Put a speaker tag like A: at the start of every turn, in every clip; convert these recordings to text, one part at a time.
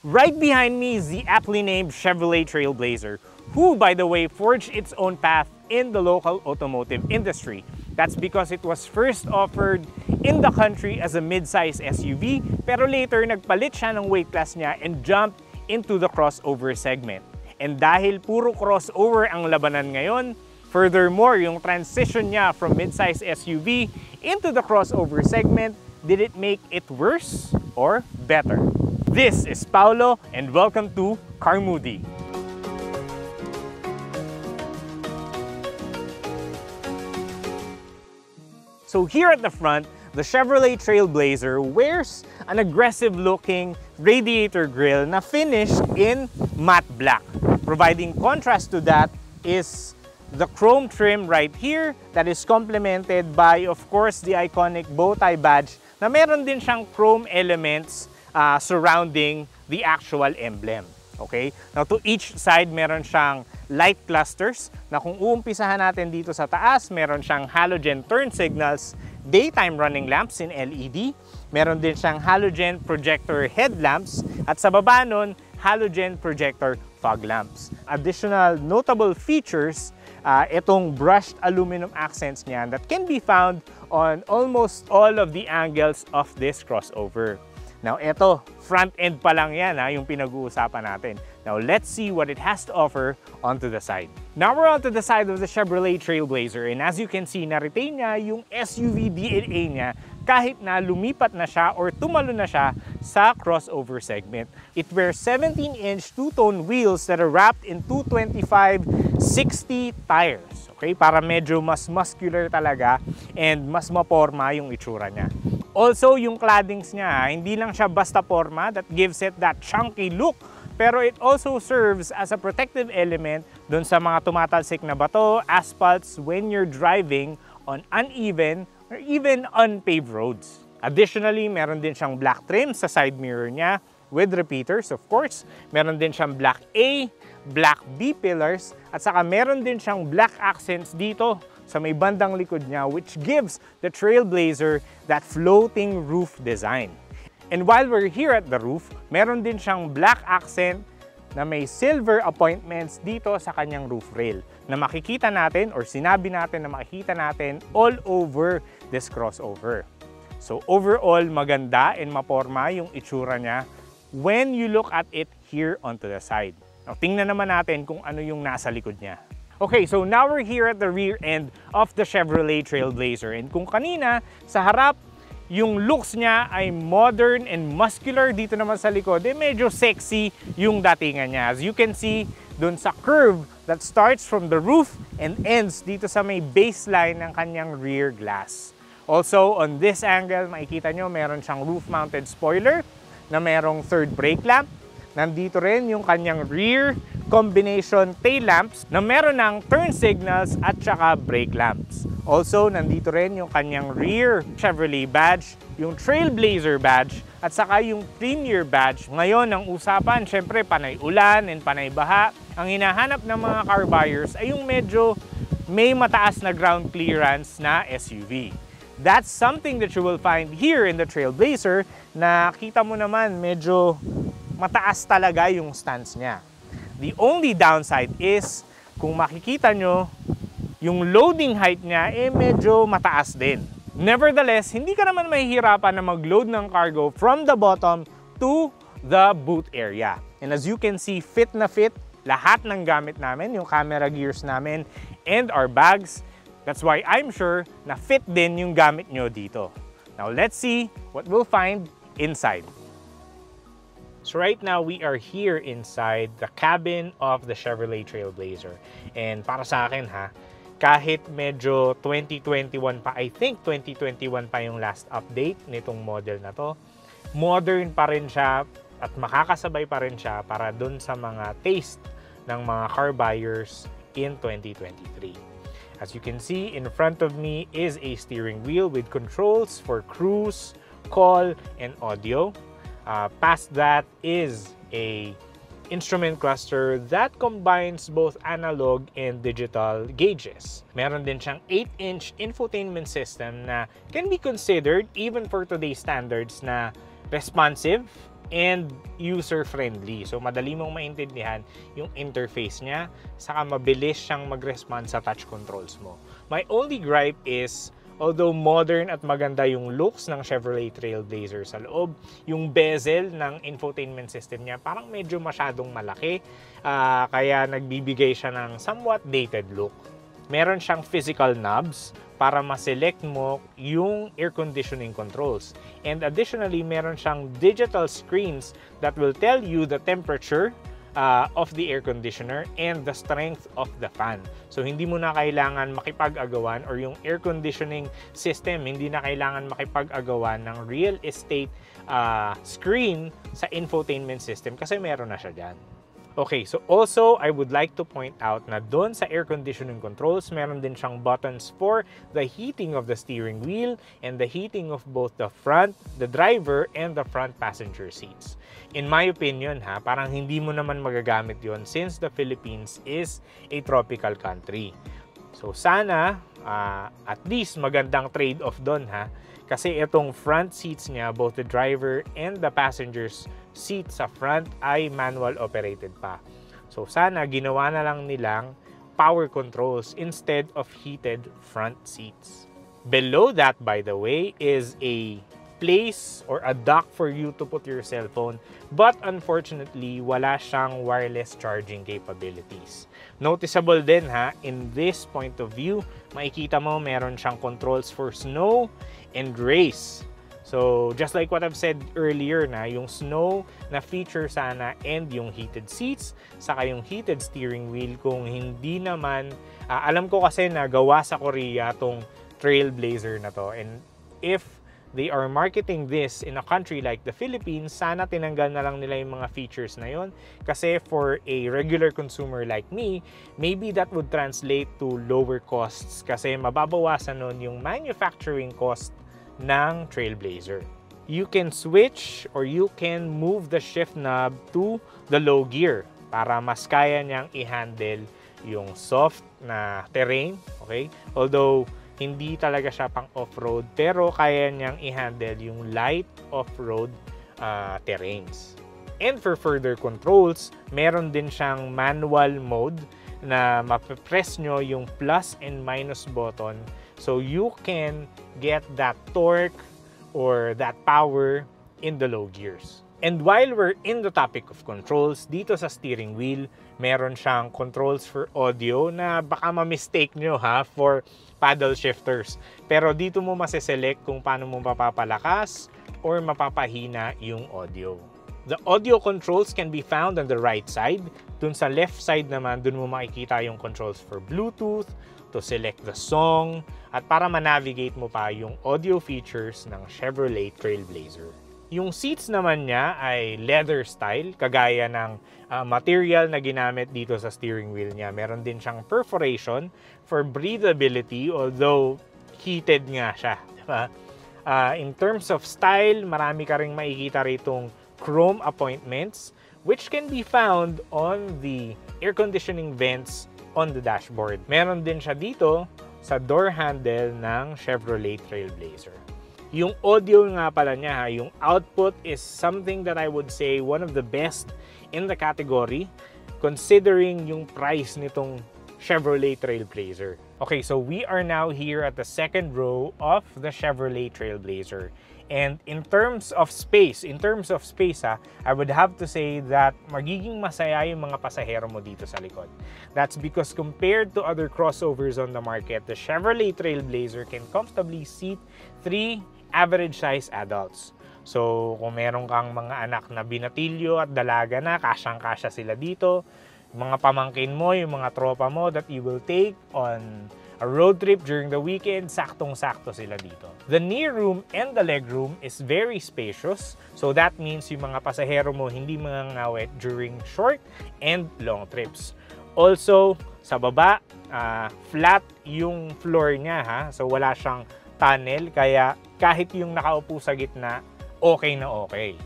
A: Right behind me is the aptly named Chevrolet Trailblazer, who, by the way, forged its own path in the local automotive industry. That's because it was first offered in the country as a mid-size SUV, pero later nagpalit siya ng weight class niya and jumped into the crossover segment. And dahil puro crossover ang labanan ngayon, furthermore, yung transition niya from mid-size SUV into the crossover segment, did it make it worse or better? This is Paulo and welcome to Carmoody. So here at the front, the Chevrolet Trailblazer wears an aggressive-looking radiator grille na finished in matte black. Providing contrast to that is the chrome trim right here that is complemented by, of course, the iconic bow tie badge na meron din siyang chrome elements surrounding the actual emblem. Okay? Now, to each side, meron siyang light clusters na kung uumpisahan natin dito sa taas, meron siyang halogen turn signals, daytime running lamps in LED, meron din siyang halogen projector headlamps, at sa baba nun, halogen projector fog lamps. Additional notable features, itong brushed aluminum accents niyan that can be found on almost all of the angles of this crossover. Now, ito, front end pa lang yan, yung pinag-uusapan natin. Now, let's see what it has to offer onto the side. Now, we're onto the side of the Chevrolet Trailblazer, and as you can see, na-retain niya yung SUV DNA niya kahit na lumipat na siya or tumalo na siya sa crossover segment. It wears 17-inch two-tone wheels that are wrapped in 225/60 tires. Okay? Para medyo mas muscular talaga and mas maporma yung itsura niya. Also, yung claddings niya, hindi lang siya basta forma that gives it that chunky look, pero it also serves as a protective element dun sa mga tumatalsik na bato, asphalts when you're driving on uneven or even unpaved roads. Additionally, meron din siyang black trim sa side mirror niya with repeaters, of course. Meron din siyang black A, black B pillars, at saka meron din siyang black accents dito sa may bandang likod niya, which gives the Trailblazer that floating roof design. And while we're here at the roof, meron din siyang black accent na may silver appointments dito sa kanyang roof rail na makikita natin or sinabi natin na makikita natin all over this crossover. So overall, maganda and maporma yung itsura niya when you look at it here onto the side. Now, tingnan naman natin kung ano yung nasa likod niya. Okay, so now we're here at the rear end of the Chevrolet Trailblazer. And kung kanina, sa harap, yung looks niya ay modern and muscular, dito naman sa likod, medyo sexy yung datingan niya. As you can see, dun sa curve that starts from the roof and ends dito sa may baseline ng kanyang rear glass. Also, on this angle, makikita nyo, meron siyang roof-mounted spoiler na merong third brake lamp. Nandito rin yung kanyang rear combination tail lamps na meron ng turn signals at saka brake lamps. Also, nandito rin yung kanyang rear Chevrolet badge, yung Trailblazer badge, at saka yung Premier badge. Ngayon, ang usapan, syempre, panay ulan and panay baha. Ang hinahanap ng mga car buyers ay yung medyo may mataas na ground clearance na SUV. That's something that you will find here in the Trailblazer na kita mo naman medyo mataas talaga yung stance niya. The only downside is, kung makikita nyo, yung loading height niya medyo mataas din. Nevertheless, hindi ka naman mahihirapan na mag-load ng cargo from the bottom to the boot area. And as you can see, fit na fit lahat ng gamit namin, yung camera gears namin and our bags. That's why I'm sure na fit din yung gamit nyo dito. Now let's see what we'll find inside. So right now, we are here inside the cabin of the Chevrolet Trailblazer. And para sa akin kahit medyo 2021 pa, I think 2021 pa yung last update nitong model na to, modern pa rin siya at makakasabay pa rin siya para dun sa mga taste ng mga car buyers in 2023. As you can see, in front of me is a steering wheel with controls for cruise, call, and audio. Past that is a instrument cluster that combines both analog and digital gauges. Meron din siyang 8-inch infotainment system na can be considered, even for today's standards, na responsive and user-friendly. So, madali mong maintindihan yung interface niya, saka mabilis siyang mag-respond sa touch controls mo. My only gripe is, although modern at maganda yung looks ng Chevrolet Trailblazer sa loob, yung bezel ng infotainment system niya parang medyo masyadong malaki, kaya nagbibigay siya ng somewhat dated look. Meron siyang physical knobs para ma-select mo yung air conditioning controls. And additionally, meron siyang digital screens that will tell you the temperature of the air conditioner and the strength of the fan. So, hindi mo na kailangan makipag-agawan, or yung air conditioning system, hindi na kailangan makipag-agawan ng real estate screen sa infotainment system kasi meron na siya dyan. Okay, so also, I would like to point out na doon sa air conditioning controls, meron din siyang buttons for the heating of the steering wheel and the heating of both the front, the driver, and the front passenger seats. In my opinion, parang hindi mo naman magagamit yon since the Philippines is a tropical country. So sana, at least magandang trade-off doon kasi itong front seats niya, both the driver and the passenger's seat sa front ay manual operated pa. So sana ginawa na lang nilang power controls instead of heated front seats. Below that, by the way, is a place or a dock for you to put your cell phone, but unfortunately wala siyang wireless charging capabilities. Noticeable din in this point of view, makikita mo meron siyang controls for snow and race. So just like what I've said earlier, na yung snow na feature sana and yung heated seats, saka yung heated steering wheel, kung hindi naman, alam ko kasi na gawa sa Korea tong Trailblazer na to, and if they are marketing this in a country like the Philippines, sana tinanggal na lang nila yung mga features na yon. Kasi for a regular consumer like me, maybe that would translate to lower costs kasi mababawasan nun yung manufacturing cost ng Trailblazer. You can switch or you can move the shift knob to the low gear para mas kaya niyang i-handle yung soft na terrain, okay? Although hindi talaga siya pang off-road, pero kaya niyang i-handle yung light off-road terrains. And for further controls, meron din siyang manual mode na mapipress nyo yung plus and minus button so you can get that torque or that power in the low gears. And while we're in the topic of controls, dito sa steering wheel, meron siyang controls for audio na baka ma-mistake nyo for paddle shifters. Pero dito mo masiselect kung paano mo mapapalakas or mapapahina yung audio. The audio controls can be found on the right side. Dun sa left side naman, dun mo makikita yung controls for Bluetooth, to select the song, at para ma-navigate mo pa yung audio features ng Chevrolet Trailblazer. Yung seats naman niya ay leather style, kagaya ng material na ginamit dito sa steering wheel niya. Meron din siyang perforation for breathability, although heated nga siya. Diba? In terms of style, marami ka ring makikita ritong chrome appointments, which can be found on the air conditioning vents on the dashboard. Meron din siya dito sa door handle ng Chevrolet Trailblazer. Yung audio nga pala niya, yung output is something that I would say one of the best in the category considering yung price nitong Chevrolet Trailblazer. Okay, so we are now here at the second row of the Chevrolet Trailblazer. And in terms of space, I would have to say that magiging masaya yung mga pasahero mo dito sa likod. That's because compared to other crossovers on the market, the Chevrolet Trailblazer can comfortably seat 3 average-size adults. So, kung meron kang mga anak na binatilyo at dalaga na, kasyang-kasya sila dito. Mga pamangkin mo, yung mga tropa mo that you will take on a road trip during the weekend, saktong-sakto sila dito. The knee room and the leg room is very spacious. So, that means yung mga pasahero mo hindi mangangawit during short and long trips. Also, sa baba, flat yung floor niya. So, wala siyang tunnel, kaya kahit yung nakaupo sa gitna, okay na okay.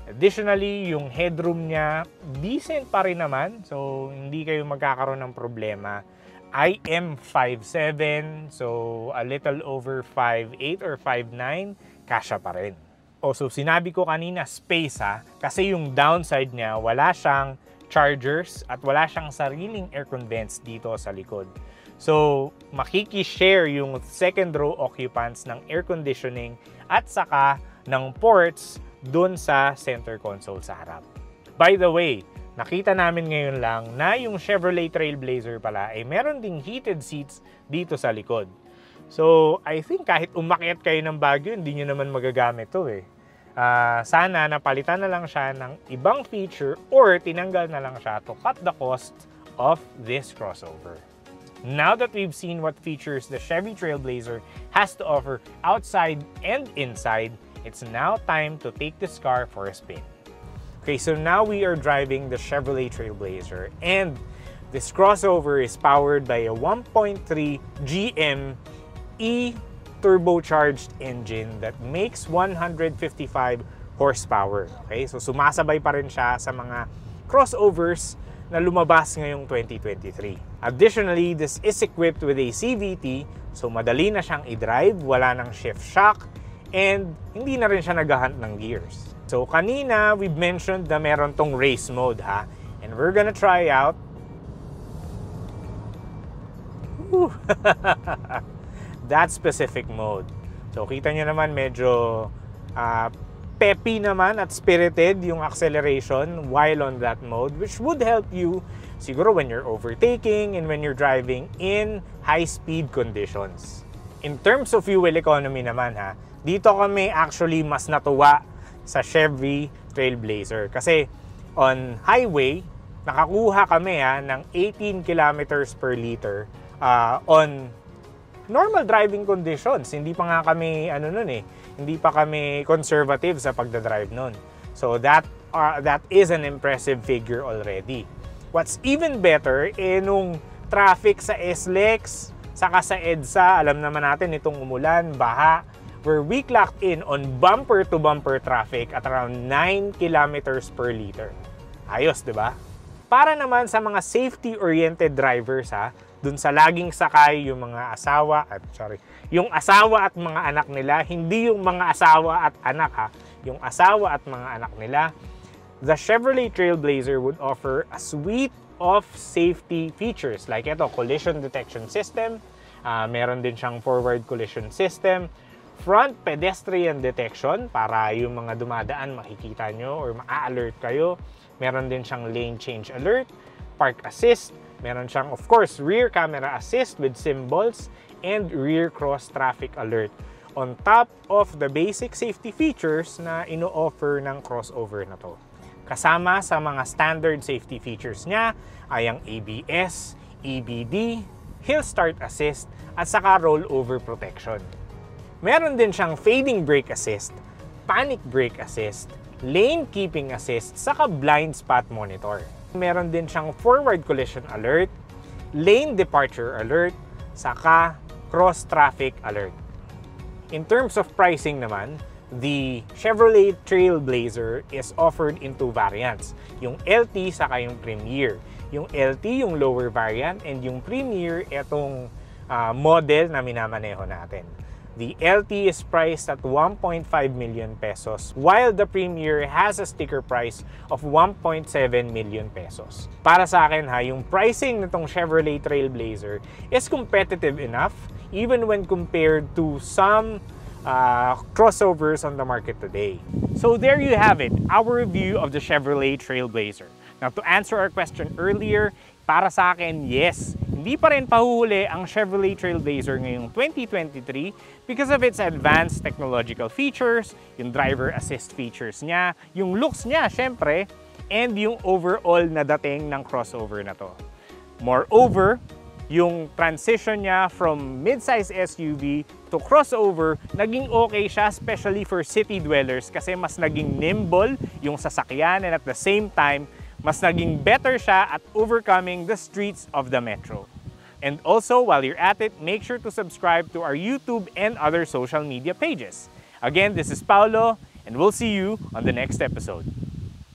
A: Additionally, yung headroom niya, decent pa rin naman. So, hindi kayo magkakaroon ng problema. I am 5'7", so a little over 5'8 or 5'9", kasya pa rin. Also, sinabi ko kanina space kasi yung downside niya, wala siyang chargers at wala siyang sariling aircon vents dito sa likod. So, makiki-share yung second row occupants ng air conditioning at saka ng ports dun sa center console sa harap. By the way, nakita namin ngayon lang na yung Chevrolet Trailblazer pala ay meron ding heated seats dito sa likod. So, I think kahit umakyat kayo ng Baguio, hindi nyo naman magagamit to eh. Sana napalitan na lang siya ng ibang feature or tinanggal na lang siya to cut the cost of this crossover. Now that we've seen what features the Chevy Trailblazer has to offer outside and inside, it's now time to take this car for a spin. Okay, so now we are driving the Chevrolet Trailblazer, and this crossover is powered by a 1.3 GM turbocharged engine that makes 155 horsepower. Okay, so sumasabay pa rin siya sa mga crossovers na lumabas ngayong 2023. Additionally, this is equipped with a CVT, so madali na siyang i-drive, wala nang shift shock, and hindi na rin siya nag-hunt ng gears. So kanina, we've mentioned na meron tong race mode and we're gonna try out that specific mode. So kita nyo naman medyo peppy naman at spirited yung acceleration while on that mode, which would help you siguro when you're overtaking and when you're driving in high-speed conditions. In terms of fuel economy naman dito kami actually mas natuwa sa Chevy Trailblazer kasi on highway nakakuha kami ng 18 kilometers per liter on normal driving conditions. Hindi pa nga kami hindi pa kami conservative sa pagdadrive nun. So that is an impressive figure already. What's even better nung traffic sa SLEX saka sa EDSA, alam naman natin itong umulan, baha, we're weak locked in on bumper to bumper traffic at around 9 kilometers per liter. Ayos, 'di ba? Para naman sa mga safety oriented drivers dun sa laging sakay yung mga asawa at mga anak nila, hindi yung mga asawa at anak yung asawa at mga anak nila, the Chevrolet Trailblazer would offer a suite of safety features like ito, collision detection system, meron din siyang forward collision system, front pedestrian detection para yung mga dumadaan makikita nyo or ma-alert kayo, meron din siyang lane change alert, park assist, meron siyang, of course, rear camera assist with symbols and rear cross traffic alert on top of the basic safety features na ino-offer ng crossover na to. Kasama sa mga standard safety features niya ay ang ABS, EBD, Hill Start Assist at saka rollover protection. Meron din siyang fading brake assist, panic brake assist, lane keeping assist, saka blind spot monitor. Meron din siyang forward collision alert, lane departure alert, saka cross traffic alert. In terms of pricing naman, the Chevrolet Trailblazer is offered in two variants, yung LT saka yung Premier. Yung LT yung lower variant and yung Premier itong model na minamaneho natin. The LT is priced at 1.5 million pesos while the Premier has a sticker price of 1.7 million pesos. Para sa akin yung pricing nitong Chevrolet Trailblazer is competitive enough even when compared to some crossovers on the market today. So there you have it, our review of the Chevrolet Trailblazer. Now to answer our question earlier, para sa akin, yes, hindi pa rin pahuhuli ang Chevrolet Trailblazer ngayong 2023 because of its advanced technological features, yung driver assist features niya, yung looks niya, syempre, and yung overall na dating ng crossover na to. Moreover, yung transition niya from mid-size SUV to crossover, naging okay siya, especially for city dwellers kasi mas naging nimble yung sasakyan and at the same time, mas naging better siya at overcoming the streets of the metro. And also, while you're at it, make sure to subscribe to our YouTube and other social media pages. Again, this is Paulo, and we'll see you on the next episode.